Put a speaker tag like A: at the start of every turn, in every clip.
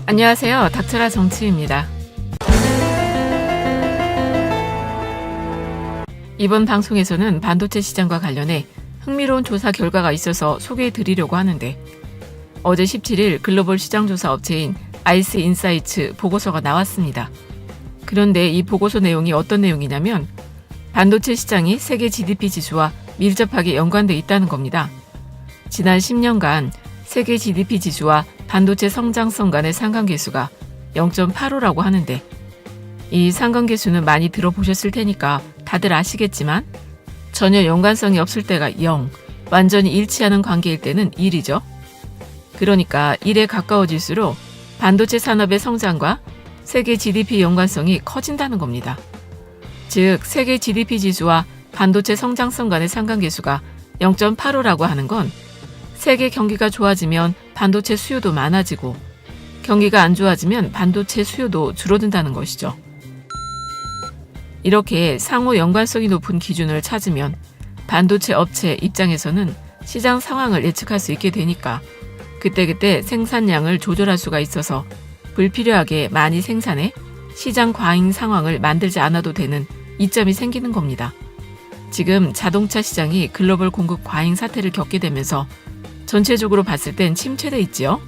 A: 안녕하세요. 닥쳐라 정치입니다. 이번 방송에서는 반도체 시장과 관련해 흥미로운 조사 결과가 있어서 소개해 드리려고 하는데, 어제 17일 글로벌 시장조사 업체인 아이스 인사이츠 보고서가 나왔습니다. 그런데 이 보고서 내용이 어떤 내용이냐면, 반도체 시장이 세계 GDP 지수와 밀접하게 연관돼 있다는 겁니다. 지난 10년간 세계 GDP 지수와 반도체 성장성 간의 상관계수가 0.85라고 하는데, 이 상관계수는 많이 들어보셨을 테니까 다들 아시겠지만 전혀 연관성이 없을 때가 0, 완전히 일치하는 관계일 때는 1이죠. 그러니까 1에 가까워질수록 반도체 산업의 성장과 세계 GDP 연관성이 커진다는 겁니다. 즉, 세계 GDP 지수와 반도체 성장성 간의 상관계수가 0.85라고 하는 건 세계 경기가 좋아지면 반도체 수요도 많아지고, 경기가 안 좋아지면 반도체 수요도 줄어든다는 것이죠. 이렇게 상호 연관성이 높은 기준을 찾으면 반도체 업체 입장에서는 시장 상황을 예측할 수 있게 되니까 그때그때 생산량을 조절할 수가 있어서 불필요하게 많이 생산해 시장 과잉 상황을 만들지 않아도 되는 이점이 생기는 겁니다. 지금 자동차 시장이 글로벌 공급 과잉 사태를 겪게 되면서 전체적으로 봤을 땐 침체돼 있지요.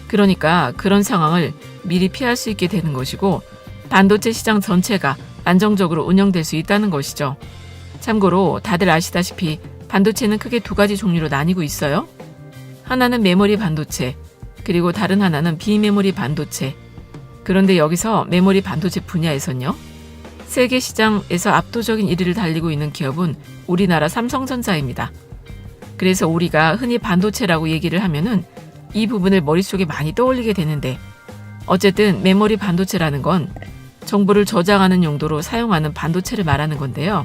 A: 그러니까 그런 상황을 미리 피할 수 있게 되는 것이고, 반도체 시장 전체가 안정적으로 운영될 수 있다는 것이죠. 참고로 다들 아시다시피 반도체는 크게 두 가지 종류로 나뉘고 있어요. 하나는 메모리 반도체, 그리고 다른 하나는 비메모리 반도체. 그런데 여기서 메모리 반도체 분야에선요, 세계 시장에서 압도적인 1위를 달리고 있는 기업은 우리나라 삼성전자입니다. 그래서 우리가 흔히 반도체라고 얘기를 하면은 이 부분을 머릿속에 많이 떠올리게 되는데, 어쨌든 메모리 반도체라는 건 정보를 저장하는 용도로 사용하는 반도체를 말하는 건데요.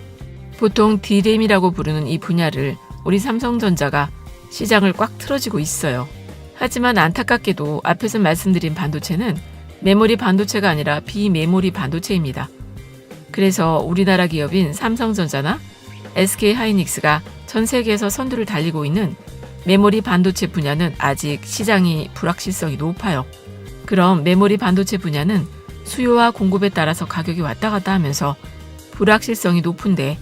A: 보통 D램이라고 부르는 이 분야를 우리 삼성전자가 시장을 꽉 틀어지고 있어요. 하지만 안타깝게도 앞에서 말씀드린 반도체는 메모리 반도체가 아니라 비메모리 반도체입니다. 그래서 우리나라 기업인 삼성전자나 SK하이닉스가 전 세계에서 선두를 달리고 있는 메모리 반도체 분야는 아직 시장이 불확실성이 높아요. 그럼 메모리 반도체 분야는 수요와 공급에 따라서 가격이 왔다 갔다 하면서 불확실성이 높은데,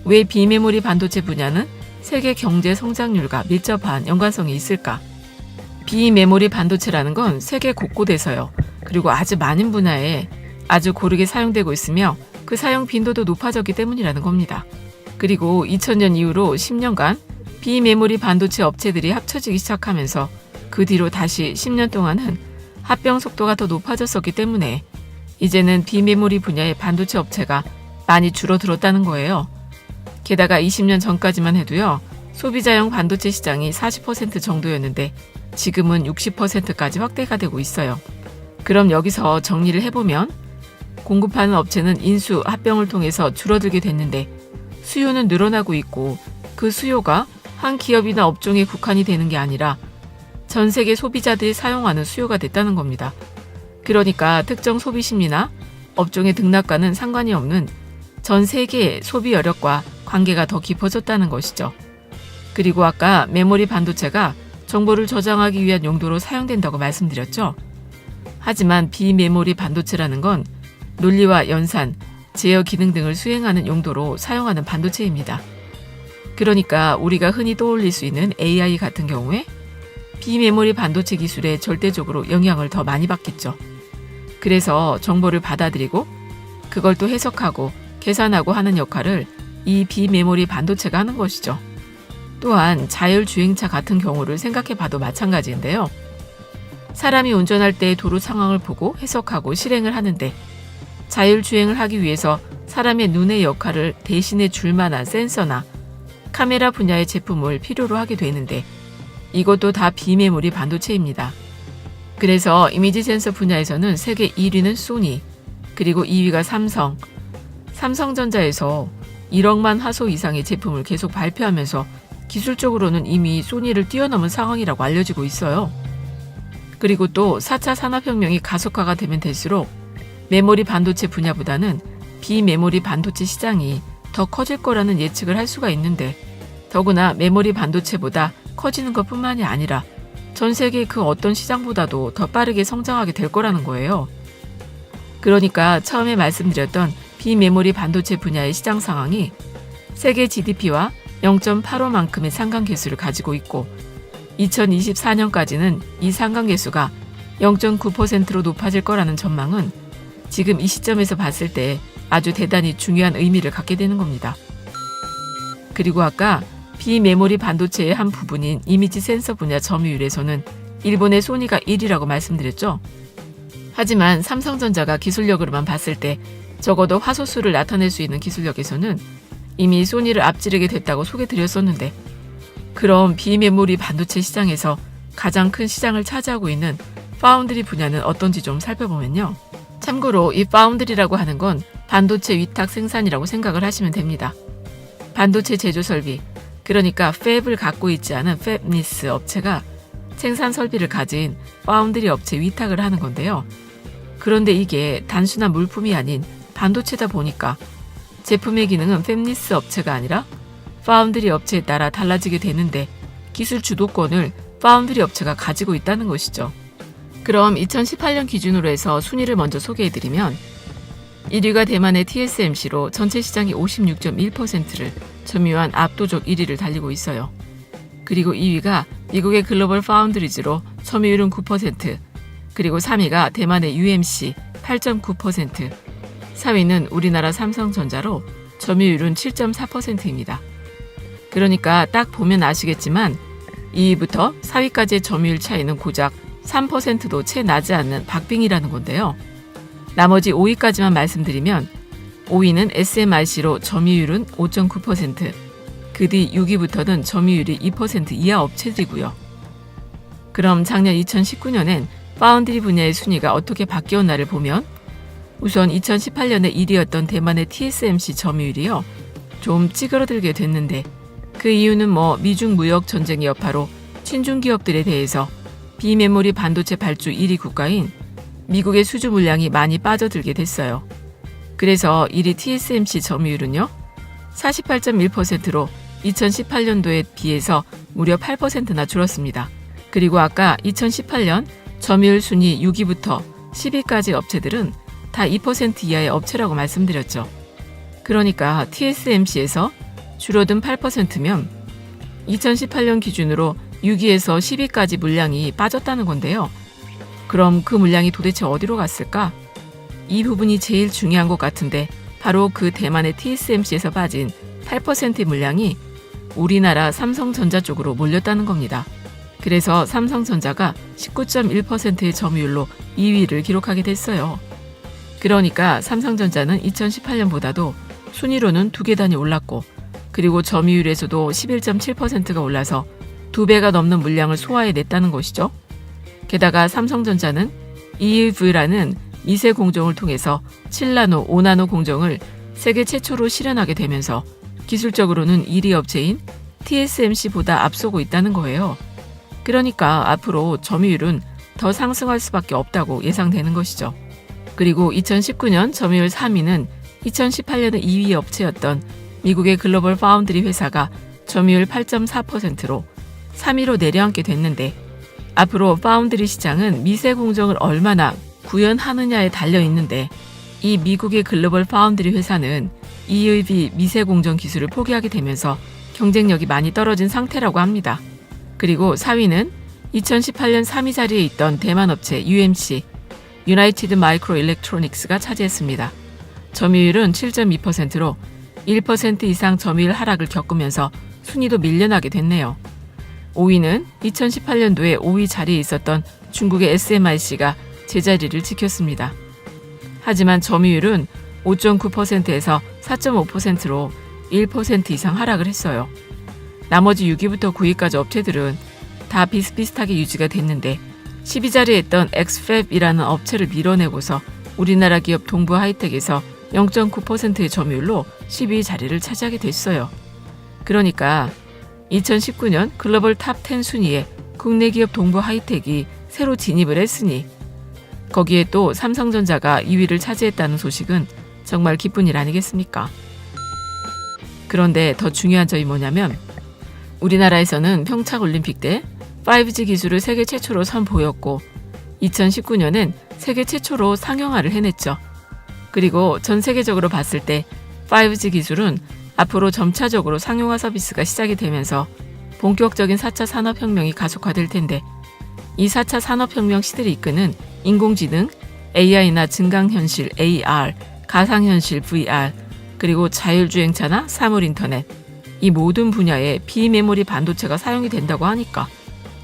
A: 왜 비메모리 반도체 분야는 세계 경제 성장률과 밀접한 연관성이 있을까? 비메모리 반도체라는 건 세계 곳곳에서요, 그리고 아주 많은 분야에 아주 고르게 사용되고 있으며 그 사용 빈도도 높아졌기 때문이라는 겁니다. 그리고 2000년 이후로 10년간 비메모리 반도체 업체들이 합쳐지기 시작하면서 그 뒤로 다시 10년 동안은 합병 속도가 더 높아졌었기 때문에 이제는 비메모리 분야의 반도체 업체가 많이 줄어들었다는 거예요. 게다가 20년 전까지만 해도요, 소비자용 반도체 시장이 40% 정도였는데 지금은 60%까지 확대가 되고 있어요. 그럼 여기서 정리를 해보면, 공급하는 업체는 인수, 합병을 통해서 줄어들게 됐는데 수요는 늘어나고 있고, 그 수요가 한 기업이나 업종에 국한이 되는 게 아니라 전 세계 소비자들이 사용하는 수요가 됐다는 겁니다. 그러니까 특정 소비 심리나 업종의 등락과는 상관이 없는 전 세계의 소비 여력과 관계가 더 깊어졌다는 것이죠. 그리고 아까 메모리 반도체가 정보를 저장하기 위한 용도로 사용된다고 말씀드렸죠. 하지만 비메모리 반도체라는 건 논리와 연산, 제어 기능 등을 수행하는 용도로 사용하는 반도체입니다. 그러니까 우리가 흔히 떠올릴 수 있는 AI 같은 경우에 비메모리 반도체 기술에 절대적으로 영향을 더 많이 받겠죠. 그래서 정보를 받아들이고 그걸 또 해석하고 계산하고 하는 역할을 이 비메모리 반도체가 하는 것이죠. 또한 자율주행차 같은 경우를 생각해 봐도 마찬가지인데요. 사람이 운전할 때 도로 상황을 보고 해석하고 실행을 하는데, 자율주행을 하기 위해서 사람의 눈의 역할을 대신해 줄 만한 센서나 카메라 분야의 제품을 필요로 하게 되는데, 이것도 다 비메모리 반도체입니다. 그래서 이미지 센서 분야에서는 세계 1위는 소니, 그리고 2위가 삼성. 삼성전자에서 1억만 화소 이상의 제품을 계속 발표하면서 기술적으로는 이미 소니를 뛰어넘은 상황이라고 알려지고 있어요. 그리고 또 4차 산업혁명이 가속화가 되면 될수록 메모리 반도체 분야보다는 비메모리 반도체 시장이 더 커질 거라는 예측을 할 수가 있는데, 더구나 메모리 반도체보다 커지는 것뿐만이 아니라 전 세계 그 어떤 시장보다도 더 빠르게 성장하게 될 거라는 거예요. 그러니까 처음에 말씀드렸던 비메모리 반도체 분야의 시장 상황이 세계 GDP와 0.85만큼의 상관계수를 가지고 있고 2024년까지는 이 상관계수가 0.9%로 높아질 거라는 전망은 지금 이 시점에서 봤을 때 아주 대단히 중요한 의미를 갖게 되는 겁니다. 그리고 아까 비메모리 반도체의 한 부분인 이미지 센서 분야 점유율에서는 일본의 소니가 1위라고 말씀드렸죠. 하지만 삼성전자가 기술력으로만 봤을 때 적어도 화소수를 나타낼 수 있는 기술력에서는 이미 소니를 앞지르게 됐다고 소개드렸었는데, 그럼 비메모리 반도체 시장에서 가장 큰 시장을 차지하고 있는 파운드리 분야는 어떤지 좀 살펴보면요. 참고로 이 파운드리라고 하는 건 반도체 위탁 생산이라고 생각을 하시면 됩니다. 반도체 제조 설비, 그러니까 팹을 갖고 있지 않은 팹리스 업체가 생산 설비를 가진 파운드리 업체 위탁을 하는 건데요. 그런데 이게 단순한 물품이 아닌 반도체다 보니까 제품의 기능은 팹리스 업체가 아니라 파운드리 업체에 따라 달라지게 되는데 기술 주도권을 파운드리 업체가 가지고 있다는 것이죠. 그럼 2018년 기준으로 해서 순위를 먼저 소개해드리면 1위가 대만의 TSMC로 전체 시장의 56.1%를 점유한 압도적 1위를 달리고 있어요. 그리고 2위가 미국의 글로벌 파운드리즈로 점유율은 9%, 그리고 3위가 대만의 UMC 8.9%, 4위는 우리나라 삼성전자로 점유율은 7.4%입니다. 그러니까 딱 보면 아시겠지만 2위부터 4위까지의 점유율 차이는 고작 3%도 채 나지 않는 박빙이라는 건데요. 나머지 5위까지만 말씀드리면 5위는 SMIC로 점유율은 5.9%, 그 뒤 6위부터는 점유율이 2% 이하 업체들이고요. 그럼 작년 2019년엔 파운드리 분야의 순위가 어떻게 바뀌었나를 보면 우선 2018년에 1위였던 대만의 TSMC 점유율이요, 좀 찌그러들게 됐는데 그 이유는 미중 무역 전쟁의 여파로 친중 기업들에 대해서 비메모리 반도체 발주 1위 국가인 미국의 수주 물량이 많이 빠져들게 됐어요. 그래서 1위 TSMC 점유율은요 48.1%로 2018년도에 비해서 무려 8%나 줄었습니다. 그리고 아까 2018년 점유율 순위 6위부터 10위까지 업체들은 다 2% 이하의 업체라고 말씀드렸죠. 그러니까 TSMC에서 줄어든 8%면 2018년 기준으로 6위에서 10위까지 물량이 빠졌다는 건데요. 그럼 그 물량이 도대체 어디로 갔을까? 이 부분이 제일 중요한 것 같은데 바로 그 대만의 TSMC에서 빠진 8%의 물량이 우리나라 삼성전자 쪽으로 몰렸다는 겁니다. 그래서 삼성전자가 19.1%의 점유율로 2위를 기록하게 됐어요. 그러니까 삼성전자는 2018년보다도 순위로는 2계단이 올랐고, 그리고 점유율에서도 11.7%가 올라서 2배가 넘는 물량을 소화해냈다는 것이죠. 게다가 삼성전자는 EUV라는 미세 공정을 통해서 7나노, 5나노 공정을 세계 최초로 실현하게 되면서 기술적으로는 1위 업체인 TSMC보다 앞서고 있다는 거예요. 그러니까 앞으로 점유율은 더 상승할 수밖에 없다고 예상되는 것이죠. 그리고 2019년 점유율 3위는 2018년에 2위 업체였던 미국의 글로벌 파운드리 회사가 점유율 8.4%로 3위로 내려앉게 됐는데, 앞으로 파운드리 시장은 미세 공정을 얼마나 구현하느냐에 달려 있는데, 이 미국의 글로벌 파운드리 회사는 EUV 미세 공정 기술을 포기하게 되면서 경쟁력이 많이 떨어진 상태라고 합니다. 그리고 4위는 2018년 3위 자리에 있던 대만 업체 UMC, 유나이티드 마이크로 일렉트로닉스가 차지했습니다. 점유율은 7.2%로 1% 이상 점유율 하락을 겪으면서 순위도 밀려나게 됐네요. 5위는 2018년도에 5위 자리에 있었던 중국의 SMIC가 제자리를 지켰습니다. 하지만 점유율은 5.9%에서 4.5%로 1% 이상 하락을 했어요. 나머지 6위부터 9위까지 업체들은 다 비슷비슷하게 유지가 됐는데 12자리에 있던 엑스팹이라는 업체를 밀어내고서 우리나라 기업 동부하이텍에서 0.9%의 점유율로 12위 자리를 차지하게 됐어요. 그러니까 2019년 글로벌 탑 10 순위에 국내 기업 동부하이텍이 새로 진입을 했으니 거기에 또 삼성전자가 2위를 차지했다는 소식은 정말 기쁜 일 아니겠습니까? 그런데 더 중요한 점이 뭐냐면 우리나라에서는 평창올림픽 때 5G 기술을 세계 최초로 선보였고 2019년엔 세계 최초로 상용화를 해냈죠. 그리고 전 세계적으로 봤을 때 5G 기술은 앞으로 점차적으로 상용화 서비스가 시작이 되면서 본격적인 4차 산업혁명이 가속화될 텐데 이 4차 산업혁명 시대를 이끄는 인공지능, AI나 증강현실 AR, 가상현실 VR, 그리고 자율주행차나 사물인터넷 이 모든 분야에 비메모리 반도체가 사용이 된다고 하니까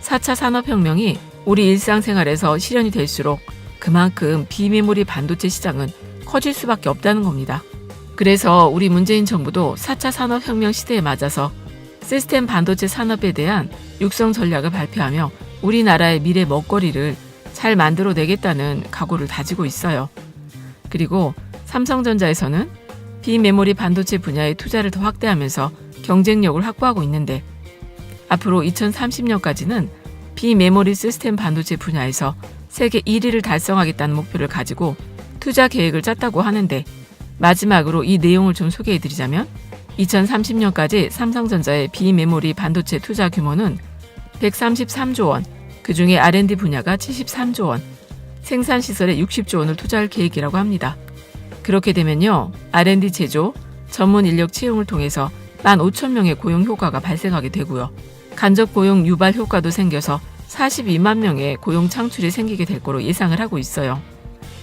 A: 4차 산업혁명이 우리 일상생활에서 실현이 될수록 그만큼 비메모리 반도체 시장은 커질 수밖에 없다는 겁니다. 그래서 우리 문재인 정부도 4차 산업혁명 시대에 맞아서 시스템 반도체 산업에 대한 육성 전략을 발표하며 우리나라의 미래 먹거리를 잘 만들어내겠다는 각오를 다지고 있어요. 그리고 삼성전자에서는 비메모리 반도체 분야의 투자를 더 확대하면서 경쟁력을 확보하고 있는데 앞으로 2030년까지는 비메모리 시스템 반도체 분야에서 세계 1위를 달성하겠다는 목표를 가지고 투자 계획을 짰다고 하는데 마지막으로 이 내용을 좀 소개해드리자면 2030년까지 삼성전자의 비메모리 반도체 투자 규모는 133조 원, 그중에 R&D 분야가 73조 원, 생산시설에 60조 원을 투자할 계획이라고 합니다. 그렇게 되면요, R&D 제조, 전문 인력 채용을 통해서 15,000명의 고용 효과가 발생하게 되고요. 간접 고용 유발 효과도 생겨서 42만 명의 고용 창출이 생기게 될 거로 예상을 하고 있어요.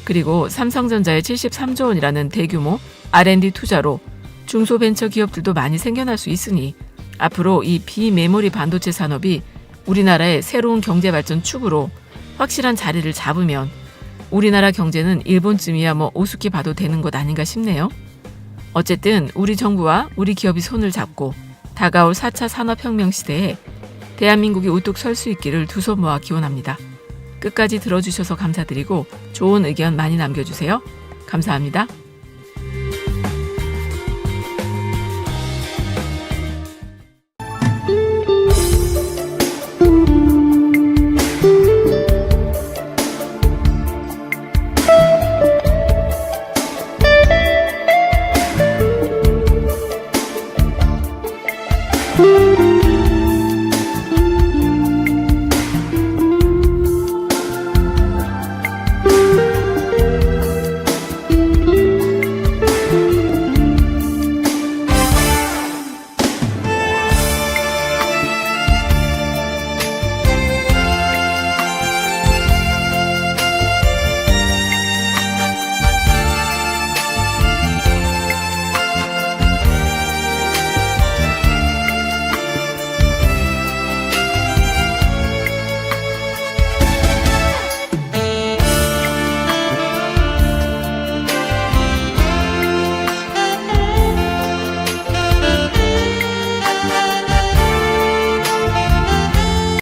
A: 그리고 삼성전자의 73조 원이라는 대규모 R&D 투자로 중소벤처기업들도 많이 생겨날 수 있으니 앞으로 이 비메모리 반도체 산업이 우리나라의 새로운 경제발전 축으로 확실한 자리를 잡으면 우리나라 경제는 일본쯤이야 우습게 봐도 되는 것 아닌가 싶네요. 어쨌든 우리 정부와 우리 기업이 손을 잡고 다가올 4차 산업혁명 시대에 대한민국이 우뚝 설 수 있기를 두 손 모아 기원합니다. 끝까지 들어주셔서 감사드리고 좋은 의견 많이 남겨주세요. 감사합니다.